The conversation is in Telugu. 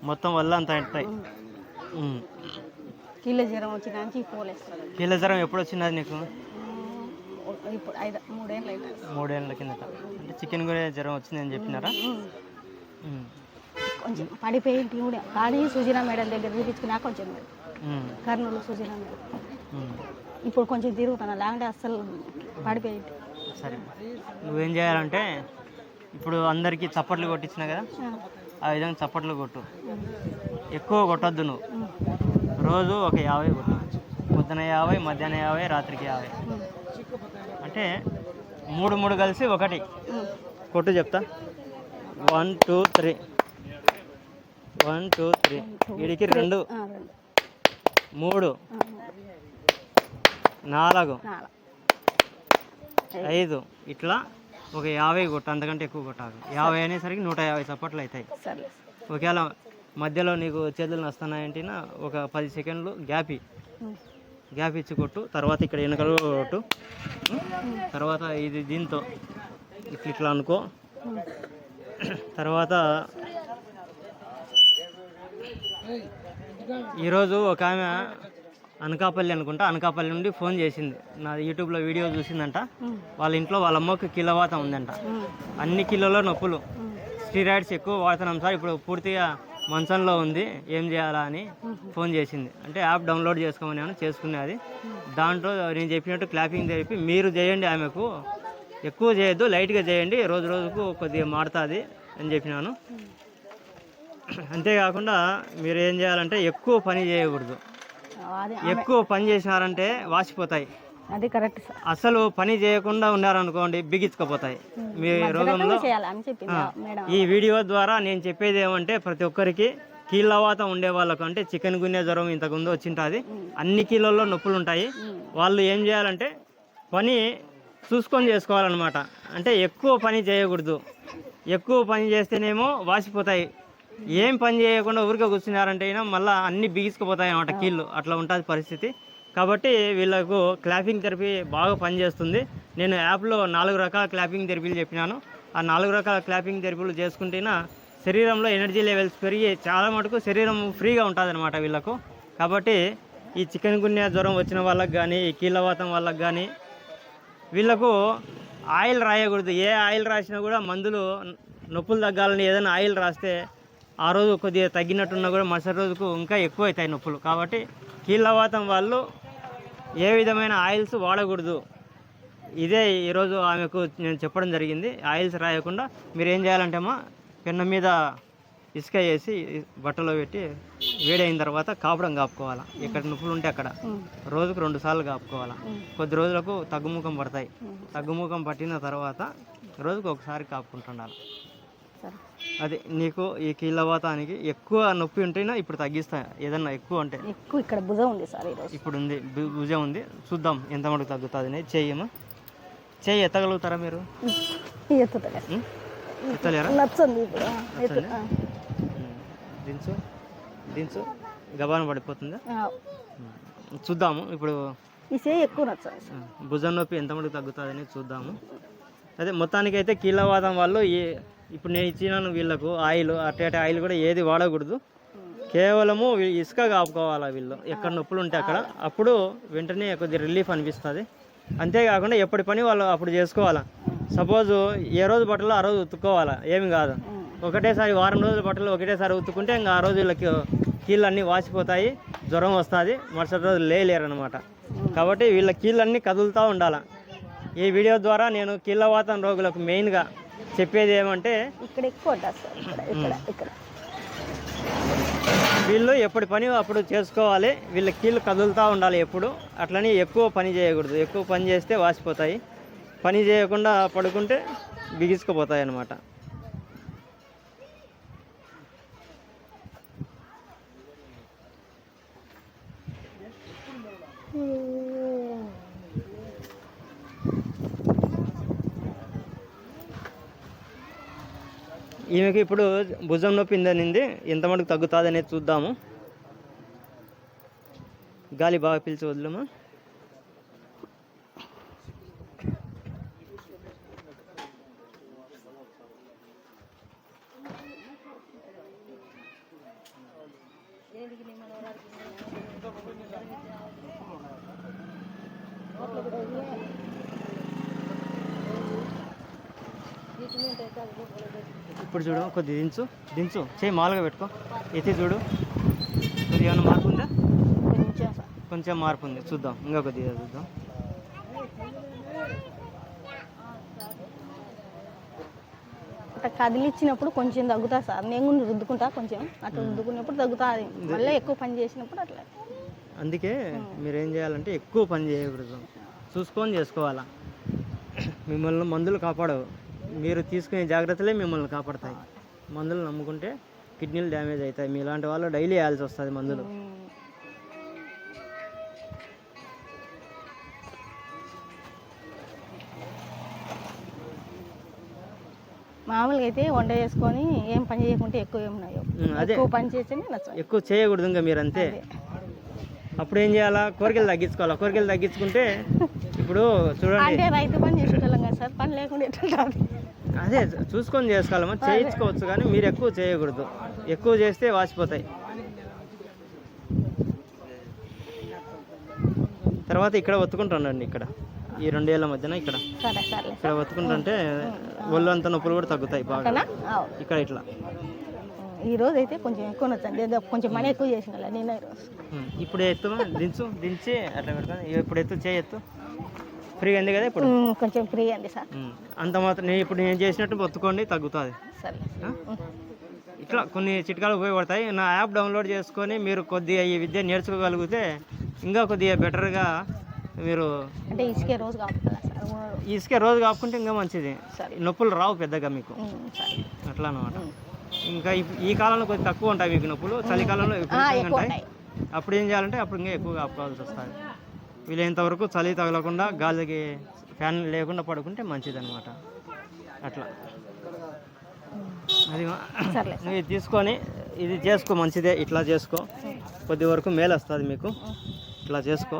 మొత్తం వల్ల అంత ఉంటాయి. కీళ్ళ జ్వరం వచ్చినానికి పోలేస్తారు. కీళ్ళ జ్వరం ఎప్పుడు వచ్చినది నీకు? ఇప్పుడు 3 ఏళ్ళు అవుతుంది. 3 ఏళ్ళ కిందట. అంటే చికెన్ గున్యా జ్వరం వచ్చిందని చెప్పినారా? కొంచెం పడిపోయి కూడా కానీ సుజనా మేడం దగ్గర చూపించుకున్నా కొంచెం కర్నూలు సుజనా మేడం. ఇప్పుడు కొంచెం తిరుగుతున్నా, లేకుంటే అస్సలు పడిపోయి. సరే, నువ్వేం చేయాలంటే ఇప్పుడు అందరికీ చప్పట్లు కొట్టించినా కదా, ఆ విధంగా చప్పట్లు కొట్టు. ఎక్కువ కొట్టద్దు నువ్వు. రోజు ఒక 50 కొట్టు. పొద్దున 50, మధ్యాహ్నం 50, రాత్రికి 50. అంటే 3 కలిసి 1 కొట్టు. చెప్తా. 1 2 3. 1 2 3. వీడికి 2 3 4 5 ఇట్లా ఒక 50 కొట్టు. అంతకంటే ఎక్కువ కొట్టాలి. 50 అనేసరికి 150 చప్పట్లు అవుతాయి. ఒకవేళ మధ్యలో నీకు చేతులు నస్తున్నాయంటే ఒక 10 సెకండ్లు గ్యాప్ ఇచ్చి కొట్టు. తర్వాత ఇక్కడ వెనకలు కొట్టు. తర్వాత ఇది దీంతో ఇట్లా అనుకో. తర్వాత ఈరోజు ఒక ఆమె అనకాపల్లి అనుకుంటా, అనకాపల్లి నుండి ఫోన్ చేసింది. నా యూట్యూబ్లో వీడియో చూసిందంట. వాళ్ళ ఇంట్లో వాళ్ళ అమ్మకు కీళ్ళవాతం ఉందంట. అన్ని కీళ్ళలో నొప్పులు, స్టీరాయిడ్స్ ఎక్కువ వాడుతున్నాం సార్, ఇప్పుడు పూర్తిగా మంచంలో ఉంది, ఏం చేయాలా అని ఫోన్ చేసింది. అంటే యాప్ డౌన్లోడ్ చేసుకోమని చేసుకునేది. దాంట్లో నేను చెప్పినట్టు క్లాపింగ్ చెప్పి మీరు చేయండి. ఆమెకు ఎక్కువ చేయొద్దు, లైట్గా చేయండి, రోజు రోజుకు కొద్దిగా మారుతుంది అని చెప్పినాను. అంతేకాకుండా మీరు ఏం చేయాలంటే ఎక్కువ పని చేయకూడదు. ఎక్కువ పని చేసినారంటే వాసిపోతాయి. అది కరెక్ట్. అసలు పని చేయకుండా ఉన్నారనుకోండి, బిగించుకుపోతాయి మీ రోగంలో. ఈ వీడియో ద్వారా నేను చెప్పేది ఏమంటే ప్రతి ఒక్కరికి కీళ్ళవాతం ఉండే వాళ్ళకు, అంటే చికెన్ గున్యా జ్వరం ఇంతకుముందు వచ్చింటుంది, అన్ని కీళ్ళల్లో నొప్పులు ఉంటాయి. వాళ్ళు ఏం చేయాలంటే పని చూసుకొని చేసుకోవాలన్నమాట. అంటే ఎక్కువ పని చేయకూడదు. ఎక్కువ పని చేస్తేనేమో వాసిపోతాయి. ఏం పని చేయకుండా ఊరికే కూర్చున్నారంటే మళ్ళీ అన్నీ బిగించుకుపోతాయి అన్నమాట కీళ్ళు. అట్లా ఉంటుంది పరిస్థితి. కాబట్టి వీళ్ళకు క్లాపింగ్ థెరపీ బాగా పనిచేస్తుంది. నేను యాప్లో 4 రకాల క్లాపింగ్ థెరపీలు చెప్పినాను. ఆ 4 రకాల క్లాపింగ్ థెరపీలు చేసుకుంటేనా శరీరంలో ఎనర్జీ లెవెల్స్ పెరిగి చాలా మటుకు శరీరం ఫ్రీగా ఉంటుంది అనమాట వీళ్ళకు. కాబట్టి ఈ చికెన్ గున్యా జ్వరం వచ్చిన వాళ్ళకి కానీ, ఈ కీళ్ళవాతం వాళ్ళకి కానీ వీళ్ళకు ఆయిల్ రాయకూడదు. ఏ ఆయిల్ రాసినా కూడా మందులు నొప్పులు తగ్గాలని ఏదైనా ఆయిల్ రాస్తే ఆ రోజు కొద్దిగా తగ్గినట్టున్నా కూడా మరుసటి రోజుకు ఇంకా ఎక్కువ అవుతాయి నొప్పులు. కాబట్టి కీళ్ళవాతం వాళ్ళు ఏ విధమైన ఆయిల్స్ వాడకూడదు. ఇదే ఈరోజు ఆమెకు నేను చెప్పడం జరిగింది. ఆయిల్స్ రాయకుండా మీరు ఏం చేయాలంటే పెన్ను మీద ఇసుక వేసి బట్టలో పెట్టి వేడైన తర్వాత కాపడం కాపుకోవాలా. ఎక్కడ నొప్పులు ఉంటే అక్కడ రోజుకు 2 సార్లు కాపుకోవాలా. కొద్ది రోజులకు తగ్గుముఖం పడతాయి. తగ్గుముఖం పట్టిన తర్వాత రోజుకు ఒకసారి కాపుకుంటుండాలి. అది నీకు ఈ కీళ్ళవాతానికి ఎక్కువ నొప్పి ఉంటేనా ఇప్పుడు తగ్గిస్తాయి. ఏదన్నా ఎక్కువ అంటే ఎక్కువ ఇక్కడ భుజం ఉంది సార్, ఇప్పుడు ఉంది, భుజం ఉంది. చూద్దాం ఎంత మటుకు తగ్గుతుంది అనేది. చెయ్యి ఎత్తగలుగుతారా మీరు? ఎత్తలేరా? దించు గబాన పడిపోతుందా? చూద్దాము. ఇప్పుడు ఎక్కువ భుజం నొప్పి ఎంత మటుకు తగ్గుతుంది అనేది చూద్దాము. అదే మొత్తానికైతే కీళ్ళవాతం వాళ్ళు ఇప్పుడు నేను ఇచ్చినాను వీళ్ళకు ఆయిల్, అట్టే ఆయిల్ కూడా ఏది వాడకూడదు. కేవలము ఇసుక కాపుకోవాలి వీళ్ళు ఎక్కడ నొప్పులు ఉంటే అక్కడ. అప్పుడు వెంటనే కొద్దిగా రిలీఫ్ అనిపిస్తుంది. అంతేకాకుండా ఎప్పటి పని వాళ్ళు అప్పుడు చేసుకోవాలా. సపోజు ఏ రోజు బట్టలు ఆ రోజు ఉతుక్కోవాలా, ఏమి కాదు. ఒకటేసారి వారం రోజుల బట్టలు ఒకటేసారి ఉతుక్కుంటే ఇంకా ఆ రోజు వీళ్ళకి కీళ్ళన్నీ వాసిపోతాయి, జ్వరం వస్తుంది, మరుసటి రోజు లేరనమాట. కాబట్టి వీళ్ళ కీళ్ళన్నీ కదులుతూ ఉండాలి. ఈ వీడియో ద్వారా నేను కీళ్ళవాతం రోగులకు మెయిన్గా చెప్పేది ఏమంటే ఇక్కడ ఎక్కువ వీళ్ళు ఎప్పటి పని అప్పుడు చేసుకోవాలి. వీళ్ళ కీళ్ళు కదులుతూ ఉండాలి ఎప్పుడు. అట్లని ఎక్కువ పని చేయకూడదు. ఎక్కువ పని చేస్తే వాసిపోతాయి. పని చేయకుండా పడుకుంటే బిగుసుకుపోతాయి అన్నమాట. ఈమెకి ఇప్పుడు భుజం నొప్పి ఉందనింది, ఎంత మటుకు తగ్గుతుంది అనేది చూద్దాము. గాలి బాగా పీల్చి వదిలేమా. ఇప్పుడు చూడు కొద్ది దించు దించు చేయి మామూలుగా పెట్టుకో ఎత్తి చూడు కొద్దిగా ఏమైనా మార్పు ఉందా కొంచెం సార్ కొంచెం మార్పు ఉంది చూద్దాం ఇంకా కొద్దిగా చూద్దాం అట్లా కదిలిచ్చినప్పుడు కొంచెం తగ్గుతా సార్ నేను కూడా రుద్దుకుంటా కొంచెం అట్లా రుద్దుకున్నప్పుడు తగ్గుతుంది మళ్ళీ ఎక్కువ పని చేసినప్పుడు అట్లా అందుకే మీరు ఏం చేయాలంటే ఎక్కువ పని చేయకూడదు చూసుకొని చేసుకోవాలా మిమ్మల్ని మందులు కాపాడవు మీరు తీసుకునే జాగ్రత్తలే మిమ్మల్ని కాపాడతాయి మందులు నమ్ముకుంటే కిడ్నీలు డ్యామేజ్ అవుతాయి మీలాంటి వాళ్ళు డైలీ వేయాల్సి వస్తుంది మందులు మామూలుగా అయితే వంట చేసుకొని ఏం పని చేయకుంటే ఎక్కువ ఏమున్నాయో అదే ఎక్కువ పని చేస్తేనే నచ్చదు ఎక్కువ చేయకూడదు ఇంకా మీరు అంతే అప్పుడు ఏం చేయాలా కోరికలు తగ్గించుకోవాలా కోరికలు తగ్గించుకుంటే ఇప్పుడు చూడండి అంటే రైతు పని చేసుకుంటాం కదా సార్ పని లేకుండా ఎట్లుంటుంది అదే చూసుకొని చేసుకోవాలమ్మా చేయించుకోవచ్చు కానీ మీరు ఎక్కువ చేయకూడదు ఎక్కువ చేస్తే వాసిపోతాయి తర్వాత ఇక్కడ ఒత్తుకుంటుండండి ఇక్కడ ఈ 2 ఏళ్ళ మధ్యన ఇక్కడ సరే సరే ఇక్కడ ఒత్తుకుంటుంటే ఒళ్ళు అంతా నొప్పులు కూడా తగ్గుతాయి బాగా ఇక్కడ ఇట్లా ఈ రోజు అయితే కొంచెం ఎక్కువ నచ్చండి ఏదో కొంచెం మనీ ఎక్కువ చేసిన నేను ఈరోజు ఇప్పుడు ఎత్తు దించి అట్లా పెడతాను ఇప్పుడు ఎత్తు చేయెత్తు ఫ్రీగా ఉంది కదా ఇప్పుడు కొంచెం ఫ్రీ అండి సార్ అంత మాత్రం నేను చేసినట్టు ఒత్తుకోండి తగ్గుతుంది సరే ఇట్లా కొన్ని చిట్కాలు ఉపయోగపడతాయి నా యాప్ డౌన్లోడ్ చేసుకొని మీరు కొద్దిగా ఈ విద్య నేర్చుకోగలిగితే ఇంకా కొద్దిగా బెటర్గా మీరు అంటే ఇసుకే రోజు కాపుతుందా సార్ ఇసుకే రోజు కాపుకుంటే ఇంకా మంచిది నొప్పులు రావు పెద్దగా మీకు అట్లా అనమాట ఇంకా ఈ కాలంలో కొద్దిగా తక్కువ ఉంటాయి మీకు నొప్పులు చలికాలంలో ఎక్కువ ఉంటాయి అప్పుడు ఏం చేయాలంటే అప్పుడు ఇంకా ఎక్కువ కాపుకోవాల్సి వస్తుంది వీలైనంత వరకు చలి తగలకుండా గాలికి ఫ్యాన్ లేకుండా పడుకుంటే మంచిది అనమాట అట్లా అది నువ్వు తీసుకొని ఇది చేసుకో మంచిదే ఇట్లా చేసుకో కొద్ది వరకు మేలు వస్తుంది మీకు ఇట్లా చేసుకో